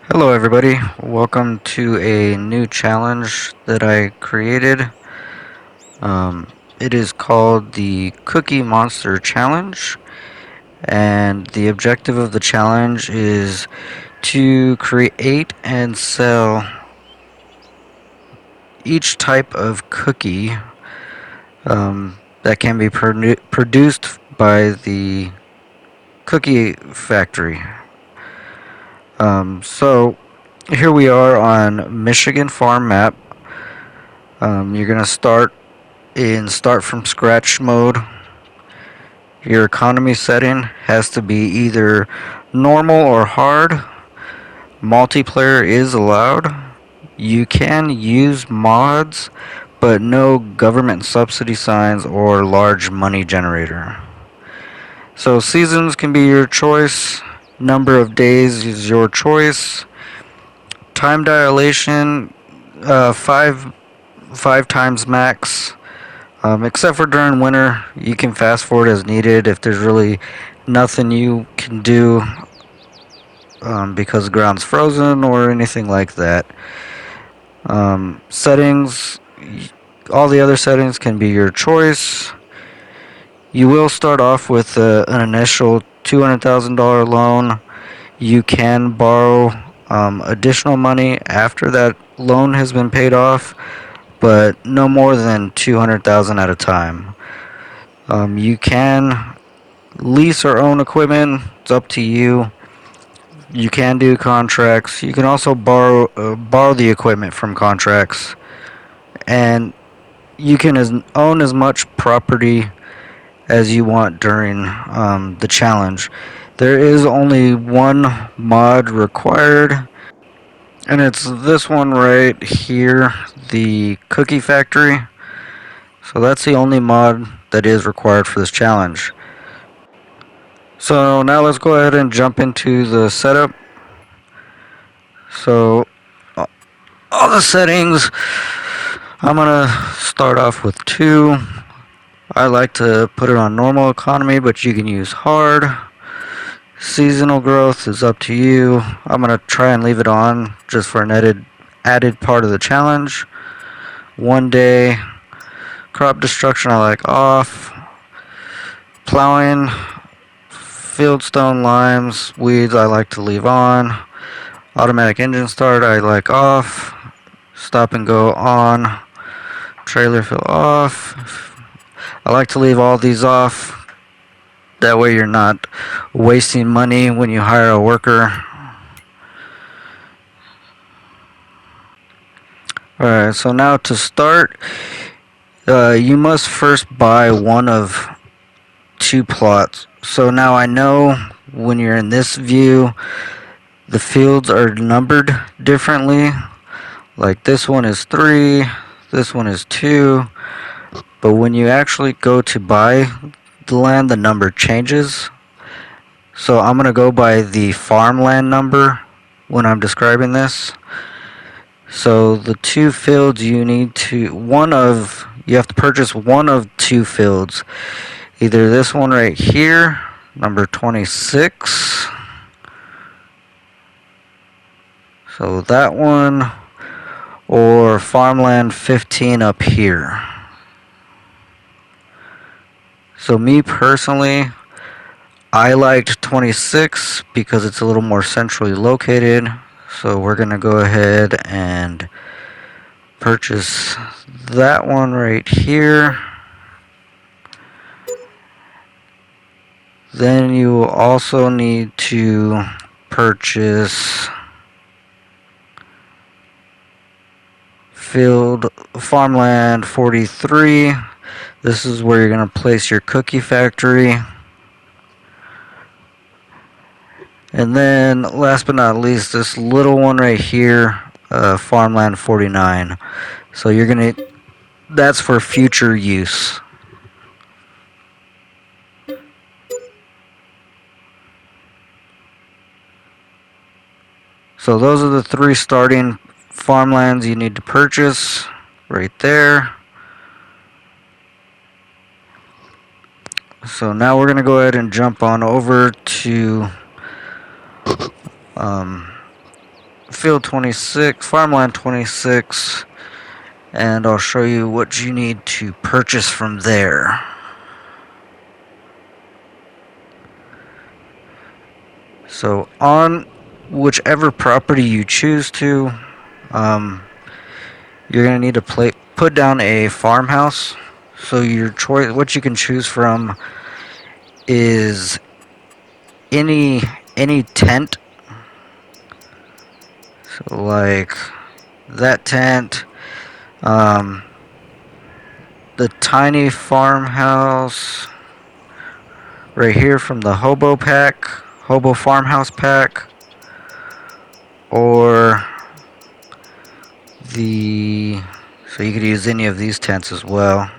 Hello everybody, welcome to a new challenge that I created. It is called the Cookie Monster Challenge, and the objective of the challenge is to create and sell each type of cookie that can be produced by the cookie factory. So here we are on Michigan farm map. You're gonna start from scratch mode. Your economy setting has to be either normal or hard. Multiplayer is allowed. You can use mods, but no government subsidy signs or large money generator. So seasons can be your choice. Number of days is your choice. Time dilation, five times max. Except for during winter, you can fast forward as needed if there's really nothing you can do because the ground's frozen or anything like that. Settings, all the other settings can be your choice. You will start off with an initial $200,000 loan. You can borrow additional money after that loan has been paid off, but no more than $200,000 at a time. You can lease or own equipment. It's up to you. You can do contracts. You can also borrow the equipment from contracts, and you can own as much property as you want during the challenge. There is only one mod required, and it's this one right here, the Cookie Factory. So that's the only mod that is required for this challenge. So now let's go ahead and jump into the setup. So all the settings, I'm gonna start off with 2. I like to put it on normal economy, but you can use hard. Seasonal growth is up to you. I'm gonna try and leave it on just for an added part of the challenge. 1 day. Crop destruction I like off. Plowing, fieldstone, limes, weeds I like to leave on. Automatic engine start I like off. Stop and go on. Trailer fill off. I like to leave all these off. That way you're not wasting money when you hire a worker. Alright, so now to start, you must first buy one of 2 plots. So now I know when you're in this view, the fields are numbered differently. Like this one is 3, this one is 2. But when you actually go to buy the land, the number changes. So I'm going to go by the farmland number when I'm describing this. So the 2 fields you have to purchase one of 2 fields. Either this one right here, number 26. So that one, or farmland 15 up here. So me personally, I liked 26 because it's a little more centrally located. So we're going to go ahead and purchase that one right here. Then you will also need to purchase farmland 43. This is where you're going to place your cookie factory. And then last but not least, this little one right here, farmland 49. So that's for future use. So those are the 3 starting farmlands you need to purchase right there. So now we're going to go ahead and jump on over to field 26, farmland 26, and I'll show you what you need to purchase from there. So on whichever property you choose to, you're going to need to put down a farmhouse. So your choice, what you can choose from is any tent. So like that tent, the tiny farmhouse right here from the hobo farmhouse pack, or so you could use any of these tents as well,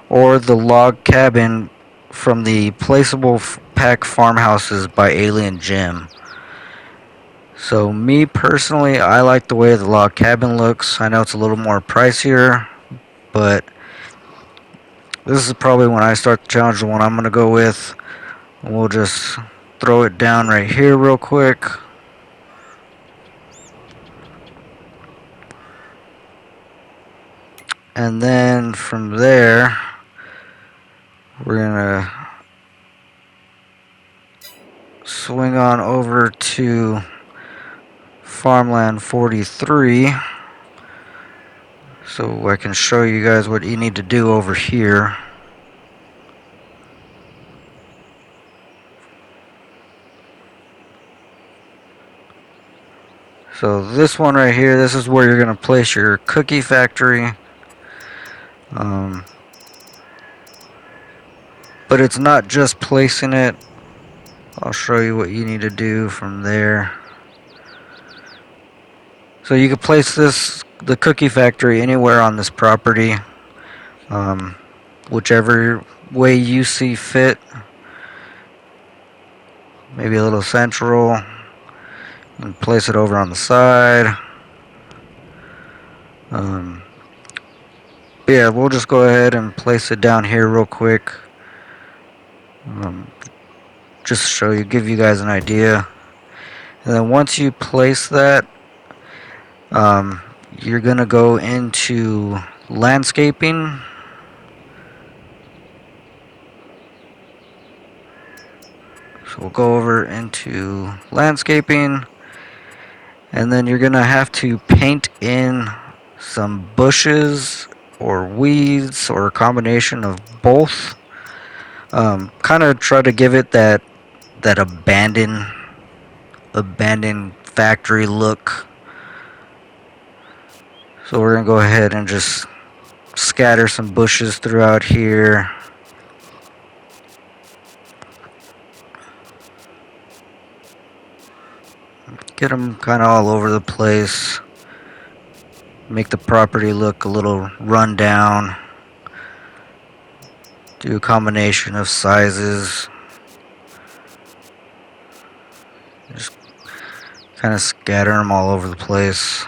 or the log cabin from the placeable pack farmhouses by Alien Jim. So me personally, I like the way the log cabin looks. I know it's a little more pricier, but this is probably when I start the challenge the one I'm going to go with. We'll just throw it down right here real quick. And then from there, we're going to swing on over to farmland 43. So I can show you guys what you need to do over here. So this one right here, this is where you're going to place your cookie factory. But it's not just placing it. I'll show you what you need to do from there. So you can place the cookie factory anywhere on this property, whichever way you see fit. Maybe a little central, and place it over on the side. Yeah, we'll just go ahead and place it down here real quick. Just show you, give you guys an idea. And then once you place that, you're gonna go into landscaping. So we'll go over into landscaping, and then you're gonna have to paint in some bushes or weeds or a combination of both. Kind of try to give it that abandoned factory look. So we're gonna go ahead and just scatter some bushes throughout here. Get them kind of all over the place. Make the property look a little run down. Do a combination of sizes. Just kind of scatter them all over the place.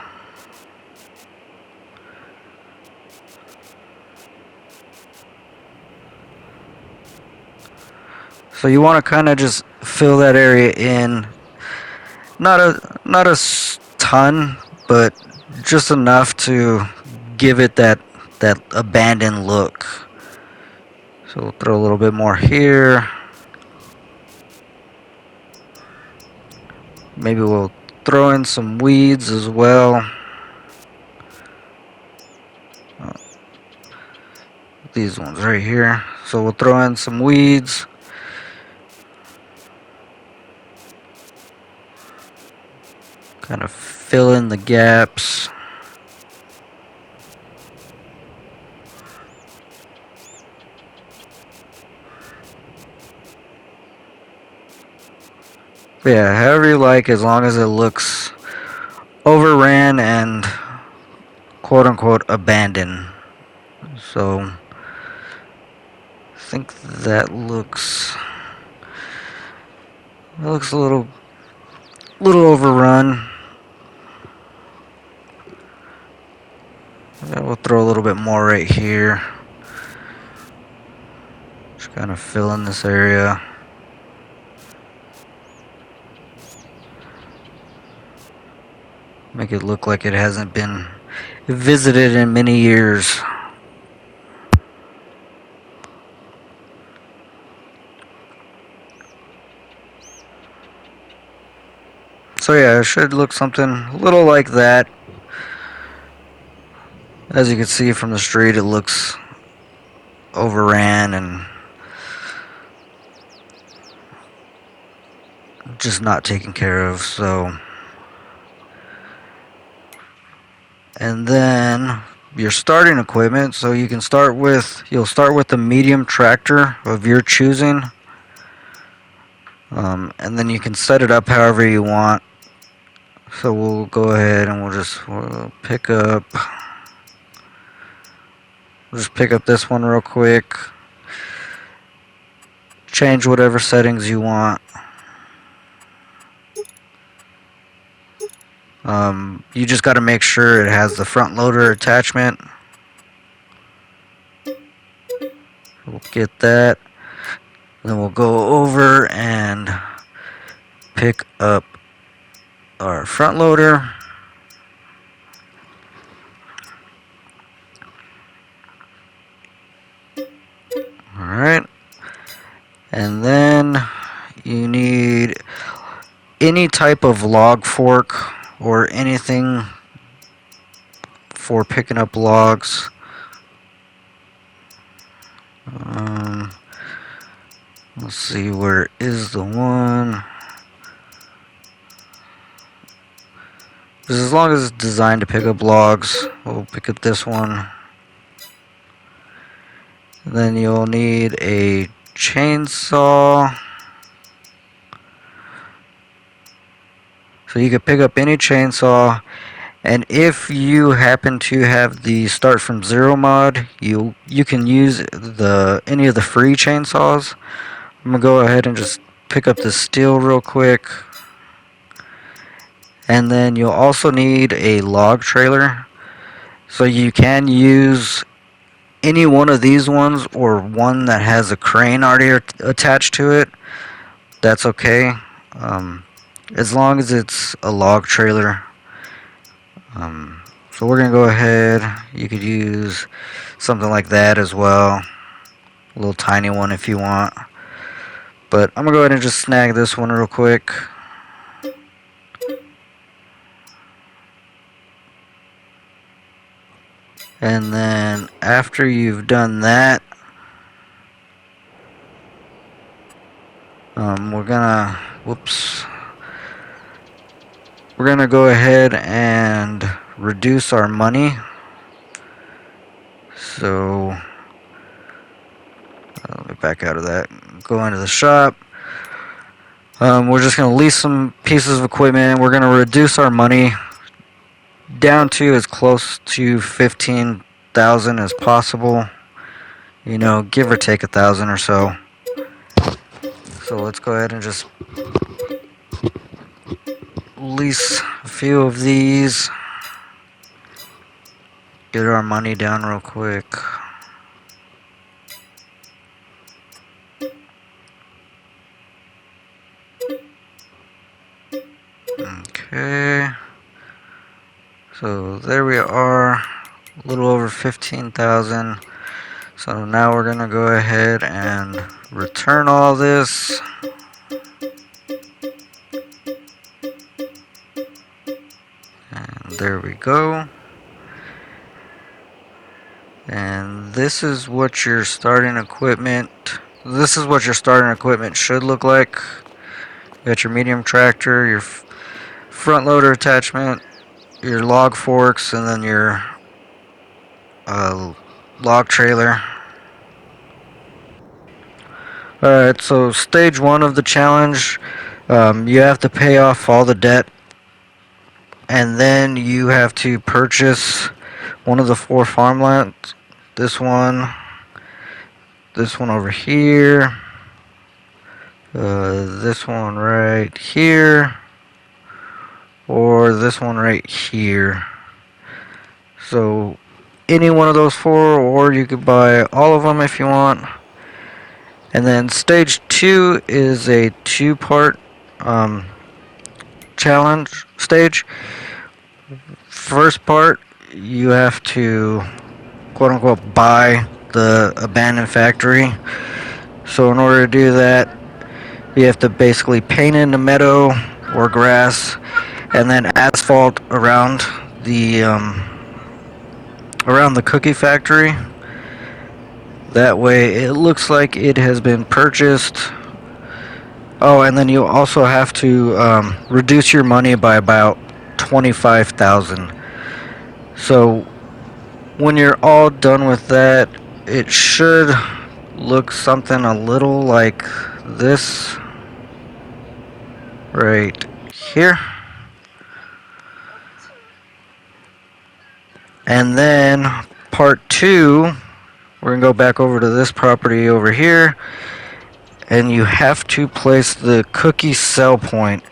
So you want to kind of just fill that area in. Not a ton, but just enough to give it that abandoned look. So we'll throw a little bit more here. Maybe we'll throw in some weeds as well. These ones right here. So we'll throw in some weeds. Kind of fill in the gaps. Yeah, however you like, as long as it looks overran and quote unquote abandoned. So I think that looks a little overrun. Yeah, we'll throw a little bit more right here. Just kind of fill in this area. Make it look like it hasn't been visited in many years. So yeah, it should look something a little like that. As you can see from the street, it looks overran and just not taken care of. So, and then your starting equipment. So you'll start with the medium tractor of your choosing, and then you can set it up however you want. So we'll go ahead and we'll just pick up. We'll just pick up this one real quick. Change whatever settings you want. You just got to make sure it has the front loader attachment. We'll get that. Then we'll go over and pick up our front loader. Alright. And then you need any type of log fork or anything for picking up logs. Let's see, where is the one? As long as it's designed to pick up logs, we'll pick up this one. And then you'll need a chainsaw. So you could pick up any chainsaw, and if you happen to have the start from zero mod, you can use any of the free chainsaws. I'm gonna go ahead and just pick up the steel real quick. And then you'll also need a log trailer. So you can use any one of these ones or one that has a crane already attached to it. That's okay. As long as it's a log trailer. So we're gonna go ahead. You could use something like that as well. A little tiny one if you want. But I'm gonna go ahead and just snag this one real quick. And then after you've done that, we're gonna go ahead and reduce our money. So let me back out of that. Go into the shop. We're just gonna lease some pieces of equipment. We're gonna reduce our money down to as close to 15,000 as possible. You know, give or take 1,000 or so. So let's go ahead and just lease a few of these. Get our money down real quick. Okay. So there we are, a little over 15,000. So now we're gonna go ahead and return all this. And there we go. And this is what your starting equipment should look like. You got your medium tractor, your front loader attachment, your log forks, and then your log trailer. Alright, so stage 1 of the challenge, you have to pay off all the debt, and then you have to purchase one of the 4 farmlands. This one over here, this one right here, or this one right here. So any one of those 4, or you could buy all of them if you want. And then stage 2 is a 2-part challenge stage first part, you have to quote unquote buy the abandoned factory. So in order to do that, you have to basically paint in the meadow or grass, and then asphalt around the cookie factory. That way it looks like it has been purchased. Oh, and then you also have to reduce your money by about 25,000. So when you're all done with that, it should look something a little like this right here. And then part 2, we're going to go back over to this property over here, and you have to place the cookie sell point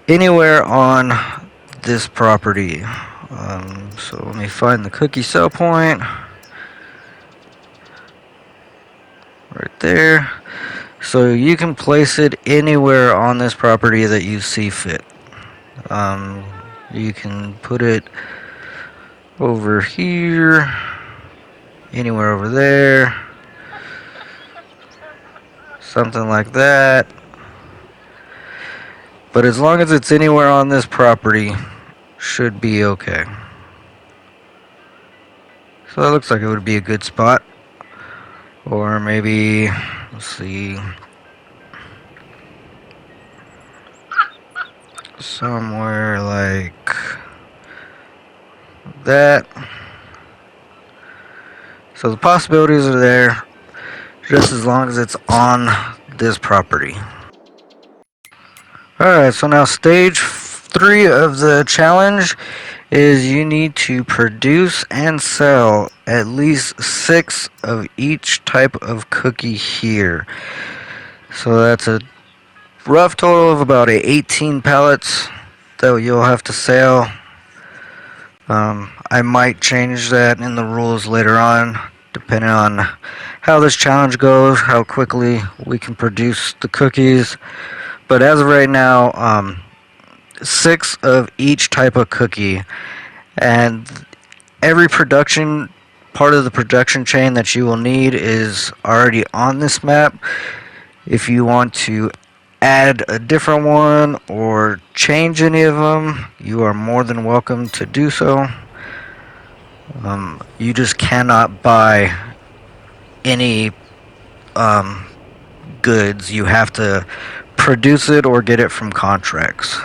anywhere on this property. So let me find the cookie sell point right there. So you can place it anywhere on this property that you see fit. You can put it over here, anywhere over there, something like that. But as long as it's anywhere on this property, should be okay. So that looks like it would be a good spot. Or maybe, let's see, somewhere like that. So the possibilities are there, just as long as it's on this property. Alright, so now stage 3 of the challenge is you need to produce and sell at least 6 of each type of cookie here. So that's a rough total of about 18 pallets that you'll have to sell. I might change that in the rules later on, depending on how this challenge goes, how quickly we can produce the cookies. But as of right now, 6 of each type of cookie, and every production part of the production chain that you will need is already on this map. If you want to add a different one or change any of them, you are more than welcome to do so. You just cannot buy any goods. You have to produce it or get it from contracts.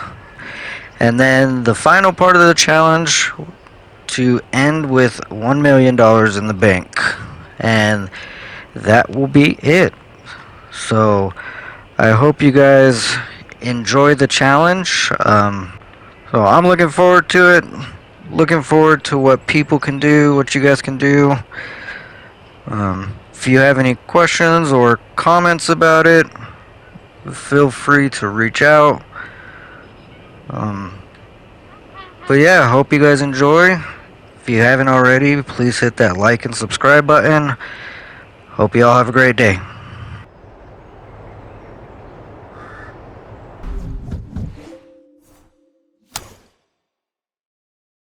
And then the final part of the challenge, to end with $1 million in the bank, and that will be it. So I hope you guys enjoy the challenge. So I'm looking forward to it, looking forward to what people can do, what you guys can do. If you have any questions or comments about it, feel free to reach out. But yeah, I hope you guys enjoy. If you haven't already, please hit that like and subscribe button. Hope you all have a great day.